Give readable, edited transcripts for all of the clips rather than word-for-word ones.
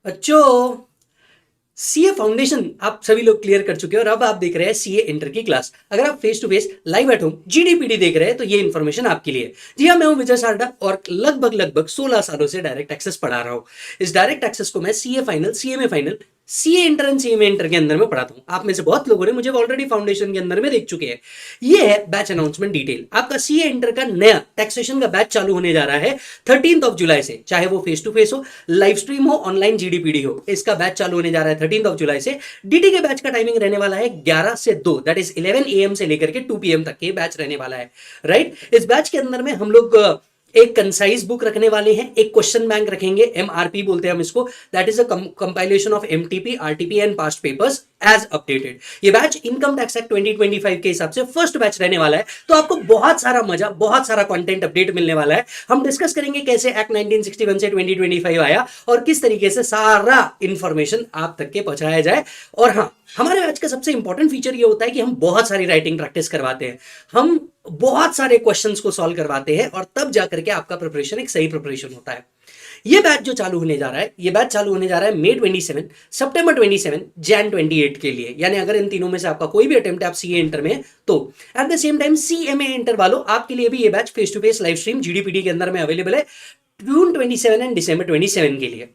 बच्चों, CA foundation आप सभी लोग क्लियर कर चुके हो और अब आप देख रहे हैं सीए इंटर की क्लास। अगर आप face to face live at home GDPD देख रहे हैं तो ये इन्फॉर्मेशन आपके लिए। जी हाँ, मैं हूं विजय सारडा और लगभग लगभग 16 सालों से डायरेक्ट एक्सेस पढ़ा रहा हूं। इस डायरेक्ट एक्सेस को मैं सीए फाइनल, सीए में final, CA inter and CA में इंटर के अंदर में पढ़ाता हूं। आप में से बहुत लोगों ने मुझे ऑलरेडी फाउंडेशन के अंदर में देख चुके हैं। ये है बैच अनाउंसमेंट डिटेल। आपका सीए इंटर का नया टैक्सेशन का बैच चालू होने जा रहा है 13 जुलाई से। चाहे वो फेस टू फेस हो, लाइव स्ट्रीम हो, ऑनलाइन जीडीपीडी हो, इसका बैच चालू होने जा रहा है 13 जुलाई से। डीटी के बैच का टाइमिंग रहने वाला है 11 से 2, दैट इज 11 AM से लेकर के 2 PM तक के बैच रहने वाला है। राइट, इस बैच के अंदर में हम लोग एक कंसाइज बुक रखने वाले हैं, एक क्वेश्चन बैंक रखेंगे, एमआरपी बोलते हैं हम इसको, that is a compilation of MTP, RTP and past papers as updated. ये बैच इनकम टैक्स एक्ट 2025 के हिसाब से फर्स्ट बैच रहने वाला है, तो आपको बहुत सारा मजा, बहुत सारा कंटेंट अपडेट मिलने वाला है। हम डिस्कस करेंगे कैसे एक्ट 1961 से 2025 आया और किस तरीके से सारा इंफॉर्मेशन आप तक के पहुंचाया जाए। और हाँ, हमारे बैच का सबसे इंपॉर्टेंट फीचर ये होता है कि हम बहुत सारी राइटिंग प्रैक्टिस करवाते हैं, हम बहुत सारे क्वेश्चंस को सॉल्व करवाते हैं और तब जाकर के आपका प्रिपरेशन एक सही प्रिपरेशन होता है। ये बैच जो चालू होने जा रहा है, ये बैच चालू होने जा रहा है मई 27, सितंबर 27, जैन 28 के लिए। यानी अगर इन तीनों में से आपका कोई भी अटेम्प्ट आप सीए इंटर में, तो at the same time CMA inter वालों, आपके लिए भी ये batch face to face live stream GDPD के अंदर में अवेलेबल है जून 27 एंड दिसंबर 27 के लिए।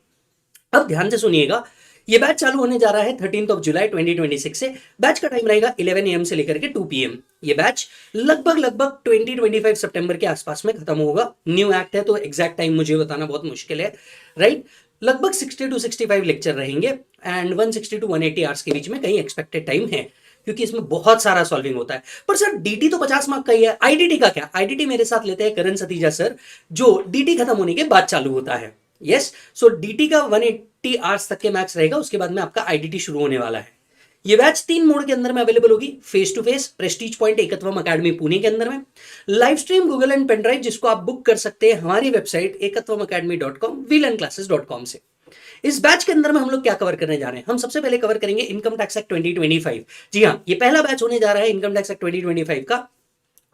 अब ध्यान से सुनिएगा, ये बैच चालू होने जा रहा है 13 जुलाई 2026 से। बैच का टाइम रहेगा 11 AM से लेकर के 2 PM। ये बैच लगभग लगभग 2025 सितंबर के आसपास में खत्म होगा। न्यू एक्ट है तो एग्जैक्ट टाइम मुझे बताना बहुत मुश्किल है। राइट, लगभग 60 to 65 लेक्चर रहेंगे एंड 160 to 180 आवर्स के बीच में कहीं एक्सपेक्टेड टाइम है, क्योंकि इसमें बहुत सारा सॉल्विंग होता है। पर सर डीटी तो 50 मार्क का ही है, आईडीटी का क्या? आईडीटी मेरे साथ लेते हैं करण सतीजा सर, जो डीटी खत्म होने के बाद चालू होता है। यस, सो डीटी का 180 आवर्स तक के मैक्स रहेगा, उसके बाद में आपका आईडीटी शुरू होने वाला है। ये बैच 3 मोड के अंदर में अवेलेबल होगी, face to face prestige point Ekatvam academy Pune के अंदर में, live stream Google and pen drive जिसको आप बुक कर सकते हैं हमारी वेबसाइट ekatwamacademy.com, wlearnclasses.com से। इस बैच के अंदर में हम लोग क्या कवर करने जा रहे हैं? हम सबसे पहले कवर करेंगे इनकम टैक्स एक्ट 2025। जी हाँ, ये पहला बैच होने जा रहा है इनकम टैक्स एक्ट 2025 का,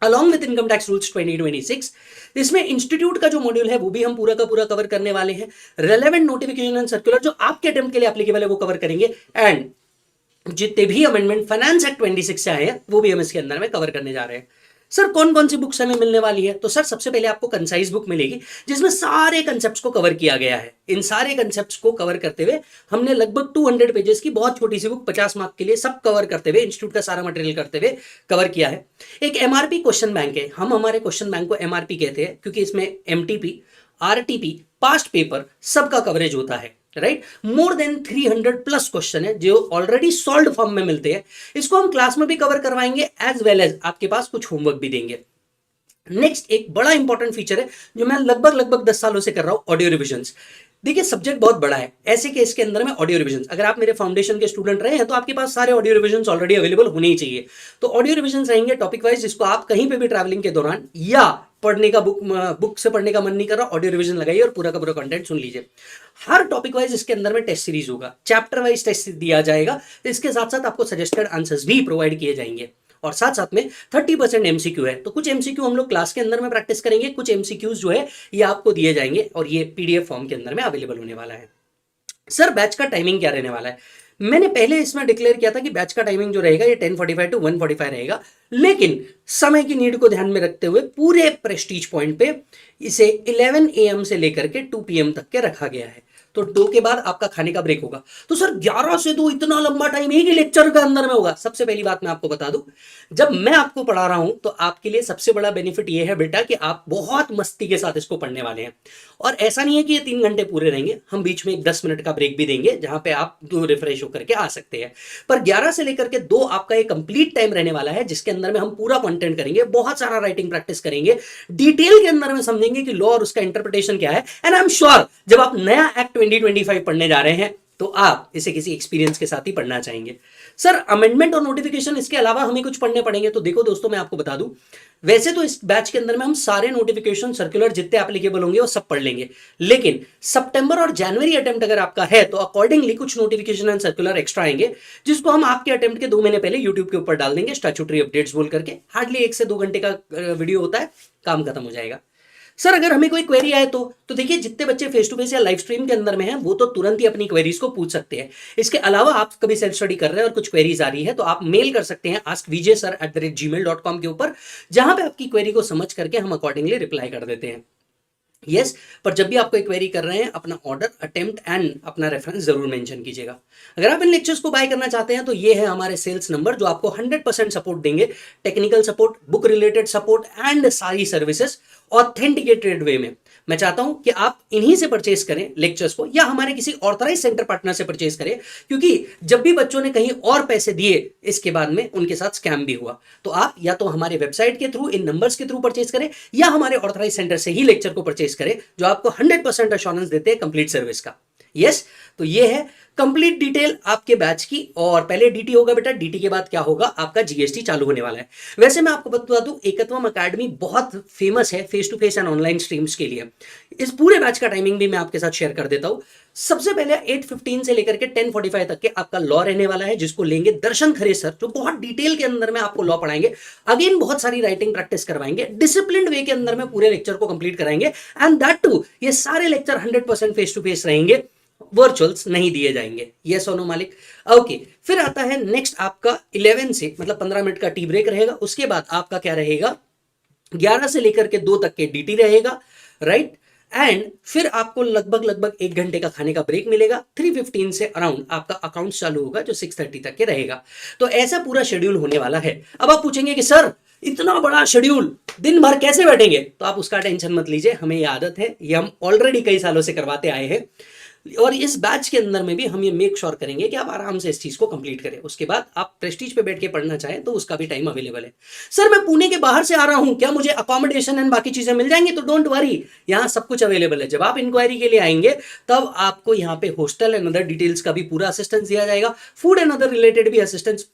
along with income tax rules 2026। इसमें इंस्टीट्यूट का जो मॉड्यूल है वो भी हम पूरा का पूरा कवर करने वाले हैं। रेलेवेंट नोटिफिकेशन एंड सर्कुलर जो आपके अटेम्प्ट के लिए एप्लीकेबल है वो कवर करेंगे, एंड जितने भी अमेंडमेंट फाइनेंस एक्ट 26 से आए हैं वो भी हम इसके अंदर में कवर करने जा रहे हैं। सर कौन कौन सी बुक्स हमें मिलने वाली है? तो सर सबसे पहले आपको कंसाइज बुक मिलेगी जिसमें सारे कंसेप्ट्स को कवर किया गया है। इन सारे कंसेप्ट्स को कवर करते हुए हमने लगभग 200 पेजेस की बहुत छोटी सी बुक 50 मार्क के लिए सब कवर करते हुए, इंस्टीट्यूट का सारा मटेरियल करते हुए कवर किया है। एक एमआरपी क्वेश्चन बैंक है, हम हमारे क्वेश्चन बैंक को एमआरपी कहते हैं क्योंकि इसमें एमटीपी, आरटीपी, पास्ट पेपर सबका कवरेज होता है। Right, more than 300 plus question है जो ऑलरेडी सॉल्व फॉर्म में मिलते हैं। इसको हम क्लास में भी कवर करवाएंगे एज वेल एज आपके पास कुछ होमवर्क भी देंगे। नेक्स्ट एक बड़ा इंपॉर्टेंट फीचर है जो मैं लगभग लगभग 10 सालों से कर रहा हूं, ऑडियो रिविजन्स। देखिए सब्जेक्ट बहुत बड़ा है, ऐसे केस के अंदर में ऑडियो रिविजन्स, अगर आप मेरे फाउंडेशन के स्टूडेंट रहे हैं तो आपके पास सारे ऑडियो रिविजन्स ऑलरेडी अवेलेबल होने ही चाहिए। तो ऑडियो रिविजन्स रहेंगे टॉपिक वाइज, जिसको आप कहीं पे भी ट्रैवलिंग के दौरान या पढ़ने का बुक से पढ़ने का मन नहीं कर रहा, ऑडियो रिवीजन लगाइए और पूरा का पूरा कंटेंट सुन लीजिए। हर टॉपिक वाइज इसके अंदर में टेस्ट सीरीज होगा, चैप्टर वाइज टेस्ट दिया जाएगा, इसके साथ साथ आपको सजेस्टेड आंसर्स भी प्रोवाइड किए जाएंगे और साथ साथ में 30% एमसीक्यू है। तो कुछ एमसीक्यू हम लोग क्लास के अंदर में प्रैक्टिस करेंगे, कुछ एमसीक्यूज जो है ये आपको दिए जाएंगे और ये पीडीएफ फॉर्म के अंदर में अवेलेबल होने वाला है। सर बैच का टाइमिंग क्या रहने वाला है? मैंने पहले इसमें डिक्लेयर किया था कि बैच का टाइमिंग जो रहेगा ये 10:45 to 1:45 रहेगा, लेकिन समय की नीड को ध्यान में रखते हुए पूरे प्रेस्टीज पॉइंट पे इसे 11 AM से लेकर के 2 PM तक के रखा गया है। तो 2 के बाद आपका खाने का ब्रेक होगा। तो सर 11 से 2 इतना लंबा टाइम एक ही लेक्चर के अंदर में होगा? सबसे पहली बात मैं आपको बता दूं, जब मैं आपको पढ़ा रहा हूं तो आपके लिए सबसे बड़ा बेनिफिट यह है बेटा कि आप बहुत मस्ती के साथ इसको पढ़ने वाले हैं। और ऐसा नहीं है कि ये 3 घंटे पूरे रहेंगे, हम बीच में एक 10 मिनट का ब्रेक भी देंगे जहां पे आप रिफ्रेश होकर के आ सकते हैं। पर 11 से लेकर के 2 आपका एक कंप्लीट टाइम रहने वाला है जिसके अंदर में हम पूरा कंटेंट करेंगे, बहुत सारा राइटिंग प्रैक्टिस करेंगे, डिटेल के अंदर में समझेंगे कि लॉ और उसका इंटरप्रिटेशन क्या है। एंड आई एम श्योर जब आप नया एक्ट 2025 पढ़ने जा रहे हैं तो आप इसे किसी एक्सपीरियंस के साथ ही पढ़ना चाहेंगे। सर अमेंडमेंट और नोटिफिकेशन इसके अलावा हमें कुछ पढ़ने पड़ेंगे? तो देखो दोस्तों, मैं आपको बता दूं, वैसे तो इस बैच के अंदर में हम सारे नोटिफिकेशन सर्कुलर जितने एप्लीकेबल होंगे वो सब पढ़ लेंगे, लेकिन सितंबर और जनवरी अटेम्प्ट अगर आपका है तो अकॉर्डिंगली कुछ नोटिफिकेशन एंड सर्कुलर एक्स्ट्रा आएंगे जिसको हम आपके अटेम्प्ट के 2 महीने पहले यूट्यूब के ऊपर डाल देंगे, स्टैट्यूटरी अपडेट्स बोल करके। हार्डली 1 से 2 घंटे का वीडियो होता है, काम खत्म हो जाएगा। सर अगर हमें कोई क्वेरी आए तो देखिए जितने बच्चे फेस टू फेस या लाइव स्ट्रीम के अंदर में हैं वो तो तुरंत ही अपनी क्वेरीज को पूछ सकते हैं। इसके अलावा आप कभी सेल्फ स्टडी कर रहे हैं और कुछ क्वेरीज आ रही है तो आप मेल कर सकते हैं askvijay@gmail.com के ऊपर, जहां पे आपकी क्वेरी को समझ करके हम अकॉर्डिंगली रिप्लाई कर देते हैं। यस पर जब भी आप कोई क्वेरी कर रहे हैं अपना ऑर्डर, अटेम्प्ट एंड अपना रेफरेंस जरूर मेंशन कीजिएगा। अगर आप इन लेक्चर्स को बाय करना चाहते हैं तो ये है हमारे सेल्स नंबर जो आपको 100% सपोर्ट देंगे, technical support, book related support and सारी सर्विसेज ऑथेंटिकेटेड वे में। मैं चाहता हूं कि आप इन्हीं से परचेस करें लेक्चर्स को या हमारे किसी ऑथराइज सेंटर पार्टनर से परचेस करें, क्योंकि जब भी बच्चों ने कहीं और पैसे दिए इसके बाद में उनके साथ स्कैम भी हुआ। तो आप या तो हमारे वेबसाइट के थ्रू, इन नंबर्स के थ्रू परचेस करें या हमारे ऑथराइज सेंटर से ही लेक्चर को परचेस करें जो आपको 100% अश्योरेंस देते हैं कंप्लीट सर्विस का। यस तो ये है कंप्लीट डिटेल आपके बैच की। और पहले डीटी होगा बेटा, डीटी के बाद क्या होगा, आपका जीएसटी चालू होने वाला है। वैसे मैं आपको बता दूं एकत्वम अकेडमी बहुत फेमस है face to face and online streams के लिए। इस पूरे बैच का टाइमिंग भी मैं आपके साथ शेयर कर देता हूं। सबसे पहले 8:15 से लेकर के 10:45 तक के आपका लॉ रहने वाला है, जिसको लेंगे दर्शन खरे सर, जो बहुत डिटेल के अंदर में आपको लॉ पढ़ाएंगे। अगेन बहुत सारी राइटिंग प्रैक्टिस करवाएंगे, डिसिप्लिन्ड वे के अंदर में पूरे लेक्चर को कंप्लीट कराएंगे। एंड दैट टू ये सारे लेक्चर 100% फेस टू फेस रहेंगे, वर्चुअल्स नहीं दिए जाएंगे। यस और नो मालिक? ओके फिर आता है नेक्स्ट आपका 11 से, मतलब 15 मिनट का टी ब्रेक रहेगा। उसके बाद आपका क्या रहेगा, 11 से लेकर के 2 तक के डीटी रहेगा, राइट। एंड फिर आपको लगभग 1 घंटे का खाने का ब्रेक मिलेगा। 3:15 से अराउंड आपका अकाउंट चालू होगा जो 6:30 तक के रहेगा। तो ऐसा पूरा शेड्यूल होने वाला है। अब आप पूछेंगे कि सर इतना बड़ा शेड्यूल दिन भर कैसे बैठेंगे, तो आप उसका टेंशन मत लीजिए, हमें ये आदत है, ये हम ऑलरेडी कई सालों से करवाते आए हैं। और इस बैच के अंदर में भी हम ये मेक श्योर करेंगे कि आप आराम से इस चीज को कंप्लीट करें। उसके बाद आप प्रेस्टीज पे बैठ के पढ़ना चाहें तो उसका भी टाइम अवेलेबल है। सर मैं पुणे के बाहर से आ रहा हूं, क्या मुझे अकोमोडेशन एंड बाकी चीजें मिल जाएंगी? तो डोंट वरी, यहाँ सब कुछ अवेलेबल है। जब आप इंक्वायरी के लिए आएंगे तब आपको यहाँ पे हॉस्टल एंड अदर डिटेल्स का भी पूरा असिस्टेंस दिया जाएगा, फूड एंड अदर रिलेटेड भी असिस्टेंस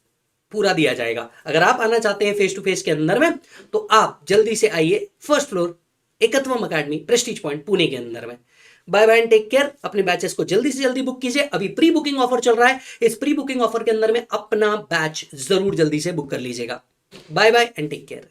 पूरा दिया जाएगा। अगर आप आना चाहते हैं फेस टू फेस के अंदर में तो आप जल्दी से आइए, first floor Ekatvam academy prestige point Pune के अंदर में। Bye bye and take care. अपने बैचेस को जल्दी से जल्दी बुक कीजिए, अभी प्री बुकिंग ऑफर चल रहा है। इस प्री बुकिंग ऑफर के अंदर में अपना बैच जरूर जल्दी से बुक कर लीजिएगा। Bye bye and take care.